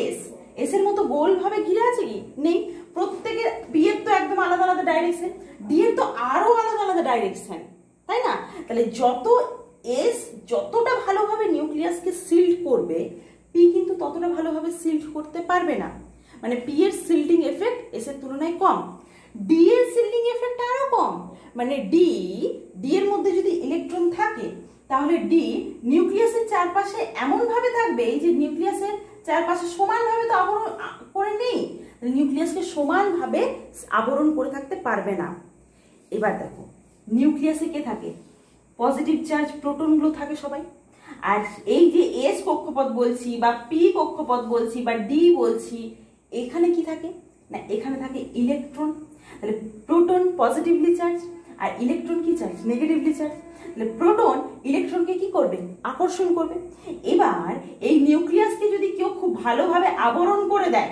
এস এর মতো গোল ভাবে ঘিরে আছে কি, নেই। প্রত্যেকের পি এর তো একদম আলাদা ডাইরেকশন, ডি এর তো আরো আলাদা ডাইরেকশন, তাই না? তাহলে যত এস যতটা ভালোভাবে নিউক্লিয়াসকে সিল্ড করবে, পি কিন্তু ততটা ভালোভাবে সিল্ড করতে পারবে না। মানে পি এর সিল্ডিং এফেক্ট এস এর তুলনায় কম, ডি এর সিল্ডিং এফেক্ট আরো কম। মানে ডি এর মধ্যে যদি ইলেকট্রন থাকে তাহলে ডি নিউক্লিয়াসের চারপাশে এমন ভাবে থাকবে যে নিউক্লিয়াসের চারপাশে সমানভাবে তো আবরণ করে নেই, নিউক্লিয়াসকে সমানভাবে আবরণ করে থাকতে পারবে না। এবার দেখো নিউক্লিয়াসে কে থাকে, পজিটিভ চার্জ প্রোটনগুলো থাকে সবাই। আর এই যে এস কক্ষপথ বলছি বা পি কক্ষপথ বলছি বা ডি বলছি, এখানে কি থাকে না, এখানে থাকে ইলেকট্রন। তাহলে প্রোটন পজিটিভলি চার্জ আর ইলেকট্রন কি চার্জ, নেগেটিভলি চার্জ। তাহলে প্রোটন ইলেকট্রনকে কি করবে, আকর্ষণ করবে। এবার এই নিউক্লিয়াসকে যদি কেউ খুব ভালোভাবে আবরণ করে দেয়,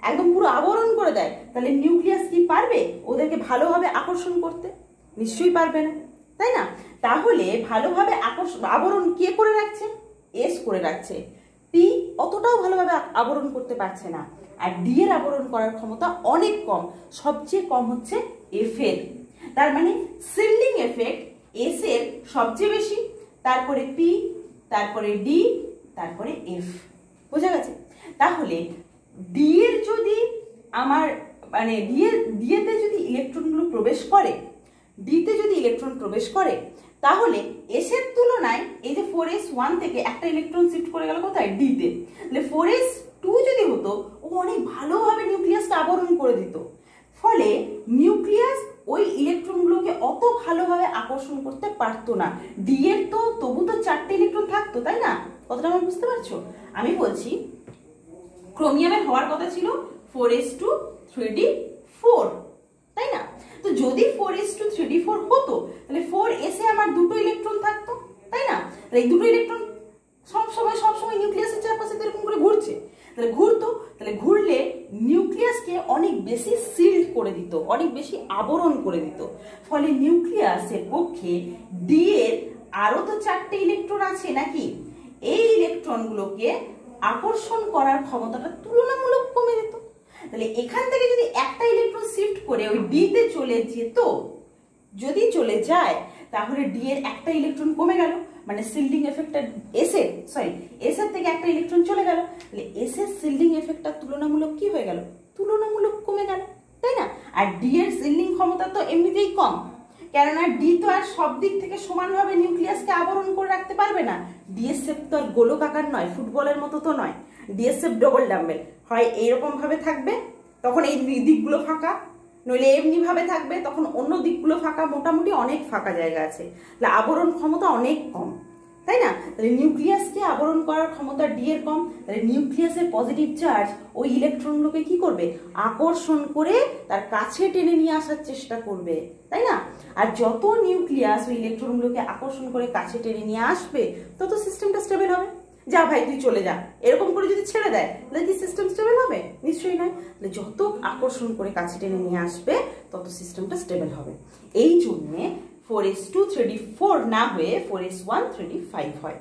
একদম পুরো আবরণ করে দেয়, তাহলে নিউক্লিয়াস কি পারবে ওদেরকে ভালোভাবে আকর্ষণ করতে? নিশ্চয়ই পারবে না, তাই না? তাহলে ভালোভাবে আবরণ কে করে রাখছে, এস করে রাখছে। পি অতটাও ভালোভাবে আবরণ করতে পারছে না, আর ডি এর আবরণ করার ক্ষমতা অনেক কম, সবচেয়ে কম হচ্ছে এফ এর। তার মানে সিল্ডিং এফেক্ট এস এর সবচেয়ে বেশি, তারপরে পি, তারপরে ডি, তারপরে এফ। বোঝা গেছে? তাহলে ডি এর যদি আমার মানে ডি এতে যদি ইলেকট্রনগুলো প্রবেশ করে, ডিতে যদি ইলেকট্রন প্রবেশ করে, তাহলে এস এর তুলনায় এই যে 4s1 থেকে একটা ইলেকট্রন শিফট করে গেল কোথায়, ডিতে। তাহলে 4s2 যদি হতো, ও অনেক ভালোভাবে নিউক্লিয়াসকে আবরণ করে দিত, ফলে নিউক্লিয়াস ওই ইলেকট্রনগুলোকে অত ভালোভাবে আকর্ষণ করতে পারতো না। ডি এর তো তবু তো 4টে ইলেকট্রন থাকতো, তাই না? কথাটা আমার বুঝতে পারছো? আমি বলছি ক্রোমিয়ামের হওয়ার কথা ছিল 4s2 3d4, তাই না? তো যদি 4s2 3d4 হতো তাহলে 4s এ আমার দুটো ইলেকট্রন থাকতো, তাই না? তাহলে এই দুটো ইলেকট্রন সবসময় নিউক্লিয়াসের চারপাশে এরকম করে ঘুরছে, তাহলে ঘুরতো, তাহলে ঘুরলে নিউক্লিয়াসকে অনেক বেশি সিল্ড করে দিত, অনেক বেশি আবরণ করে দিত। ফলে নিউক্লিয়াসের পক্ষে ডি এর আরো তো 4টে ইলেকট্রন আছে নাকি, এই ইলেকট্রনগুলোকে আকর্ষণ করার ক্ষমতাটা তুলনামূলক কমে যেত। তাহলে এখান থেকে যদি একটা ইলেকট্রন শিফট করে ওই ডি তে চলে যেত, যদি চলে যায় তাহলে ডি এর একটা ইলেকট্রন কমে গেল, মানে শিল্ডিং এফেক্টটা এস এর থেকে একটা ইলেকট্রন চলে গেল, তাহলে এস এর শিল্ডিং এফেক্টটা তুলনামূলক কি হয়ে গেল, তুলনামূলক কমে গেল, তাই না? আর ডি এর শিল্ডিং ক্ষমতা তো এমনিতেই কম, কেননা ডি তো আর সব দিক থেকে সমানভাবে নিউক্লিয়াসকে আবরণ করে রাখতে পারবে না। ডি এর শেপ তো আর গোলক আকার নয়, ফুটবলের মতো তো নয়। ডি এর শেপ ডবল ডাম্বেল, হয় এইরকম ভাবে থাকবে তখন এই দিকগুলো ফাঁকা, নইলে এমনি ভাবে থাকবে তখন অন্য দিকগুলো ফাঁকা, মোটামুটি অনেক ফাঁকা জায়গা আছে, তাহলে আবরণ ক্ষমতা অনেক কম, তাই না? তাহলে নিউক্লিয়াসকে আবরণ করার ক্ষমতা ডি এর কম, তাহলে নিউক্লিয়াসের পজিটিভ চার্জ ওই ইলেকট্রনগুলোকে কি করবে, আকর্ষণ করে তার কাছে টেনে নিয়ে আসার চেষ্টা করবে, তাই না? আর যত নিউক্লিয়াস ওই ইলেকট্রনগুলোকে আকর্ষণ করে কাছে টেনে নিয়ে আসবে তত সিস্টেমটা স্টেবল হবে। যা ভাই তুই চলে যা, এরকম করে যদি ছেড়ে দেয় তাহলে কি সিস্টেম স্টেবল হবে? নিশ্চয়ই নয়। তাহলে যত আকর্ষণ করে কাছে টেনে নিয়ে আসবে তত সিস্টেমটা স্টেবল হবে। এই জন্যে 4s2 3d4 না হয়ে 4s1 3d5 হয়।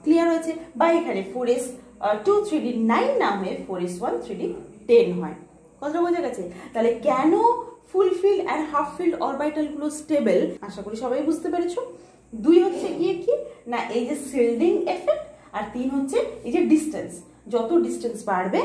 ক্লিয়ার হয়েছে? বা এখানে 4s2 3d9 না হয়ে 4s1 3d10 হয়। কথা বোঝা গেছে? তাহলে কেন ফুল ফিল্ড আর হাফ ফিল্ড অরবিটাল গুলো স্টেবল, আশা করি সবাই বুঝতে পেরেছো। 2 হচ্ছে গিয়ে কি না এই যে শিল্ডিং এফেক্ট, আর 3 হচ্ছে এই যে ডিস্টেন্স। যত ডিস্টেন্স বাড়বে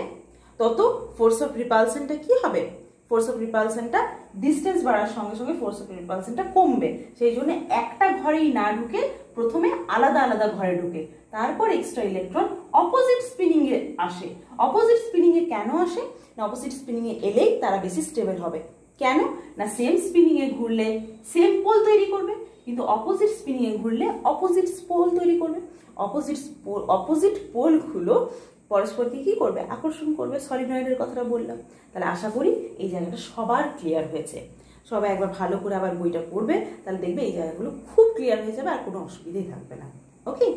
তত ফোর্স অফ রিপালশনটা কি হবে, ফোর্স অফ রিপালশনটা ডিস্টেন্স বাড়ার সঙ্গে সঙ্গে ফোর্স অফ রিপালশনটা কমবে। সেই জন্য একটা ঘরেই না ঢুকে প্রথমে আলাদা আলাদা ঘরে ঢুকে, তারপর এক্সট্রা ইলেকট্রন অপোজিট স্পিনিং এ আসে। অপোজিট স্পিনিং এ কেন আসে না, অপোজিট স্পিনিং এ এলেই তারা বেশি স্টেবল হবে। কেন না, সেম স্পিনিং এ ঘুরলে সেম পোল তৈরি করবে, কিন্তু অপোজিট স্পিনিং এ ঘুরলে অপোজিট পোল তৈরি করবে। অপোজিট পোলগুলো পরস্পরকে কি করবে, আকর্ষণ করবে। সলিনয়েডের কথাটা বললাম। তাহলে আশা করি এই জায়গাটা সবার ক্লিয়ার হয়েছে। সবাই একবার ভালো করে আবার বইটা পড়বে, তাহলে দেখবে এই জায়গাগুলো খুব ক্লিয়ার হয়ে যাবে, আর কোনো অসুবিধাই থাকবে না। ওকে।